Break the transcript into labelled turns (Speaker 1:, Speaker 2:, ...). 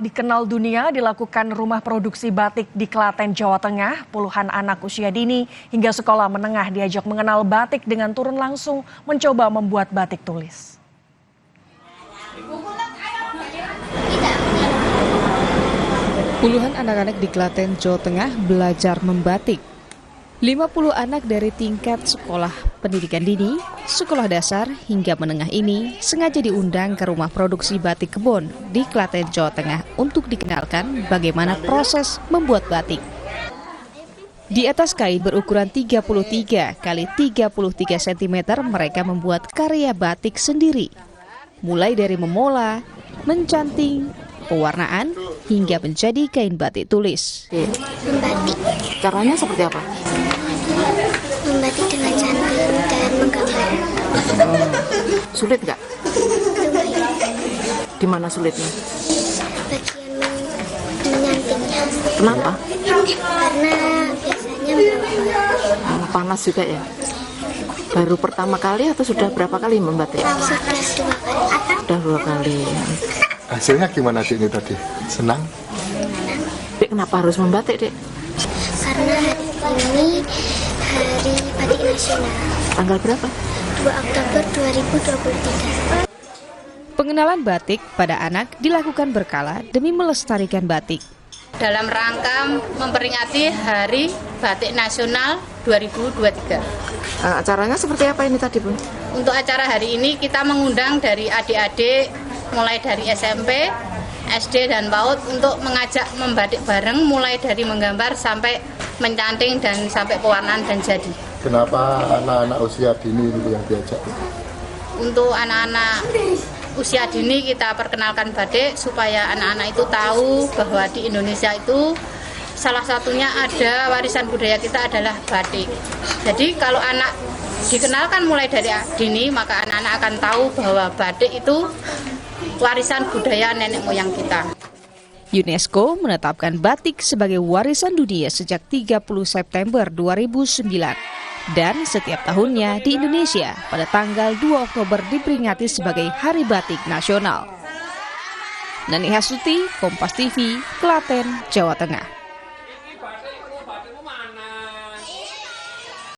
Speaker 1: Dikenal dunia dilakukan rumah produksi batik di Klaten, Jawa Tengah. Puluhan anak usia dini hingga sekolah menengah diajak mengenal batik dengan turun langsung mencoba membuat batik tulis.
Speaker 2: Puluhan anak-anak di Klaten, Jawa Tengah belajar membatik. 50 anak dari tingkat sekolah pendidikan dini, sekolah dasar hingga menengah ini sengaja diundang ke rumah produksi batik Kebon di Klaten, Jawa Tengah untuk dikenalkan bagaimana proses membuat batik. Di atas kain berukuran 33 x 33 cm mereka membuat karya batik sendiri. Mulai dari memola, mencanting, pewarnaan, hingga menjadi kain batik tulis.
Speaker 3: Membatik.
Speaker 4: Caranya seperti apa?
Speaker 3: Membatik dengan cantik dan menggambar.
Speaker 4: Sulit nggak? Di mana sulitnya?
Speaker 3: Bagian menyantingnya.
Speaker 4: Kenapa?
Speaker 3: Karena biasanya
Speaker 4: Panas juga ya? Baru pertama kali atau sudah berapa kali membatik?
Speaker 3: sudah 2 kali.
Speaker 4: Sudah 2 kali.
Speaker 5: Hasilnya gimana Dek ini tadi? Senang?
Speaker 4: Dek, kenapa harus membatik, Dek?
Speaker 3: Karena hari ini Hari Batik Nasional.
Speaker 4: Tanggal berapa?
Speaker 3: 2 Oktober 2023.
Speaker 2: Pengenalan batik pada anak dilakukan berkala demi melestarikan batik.
Speaker 6: Dalam rangka memperingati Hari Batik Nasional 2023.
Speaker 4: Acaranya seperti apa ini tadi, Bu?
Speaker 6: Untuk acara hari ini kita mengundang dari adik-adik mulai dari SMP, SD dan PAUD untuk mengajak membatik bareng mulai dari menggambar sampai mencanting dan sampai pewarnaan dan jadi.
Speaker 5: Kenapa anak-anak usia dini itu yang diajak?
Speaker 6: Untuk anak-anak usia dini kita perkenalkan batik supaya anak-anak itu tahu bahwa di Indonesia itu salah satunya ada warisan budaya kita adalah batik. Jadi kalau anak dikenalkan mulai dari dini maka anak-anak akan tahu bahwa batik itu warisan budaya nenek moyang kita.
Speaker 2: UNESCO menetapkan batik sebagai warisan dunia sejak 30 September 2009. Dan setiap tahunnya di Indonesia pada tanggal 2 Oktober diperingati sebagai Hari Batik Nasional. Nani Hasuti, Kompas TV, Klaten, Jawa Tengah.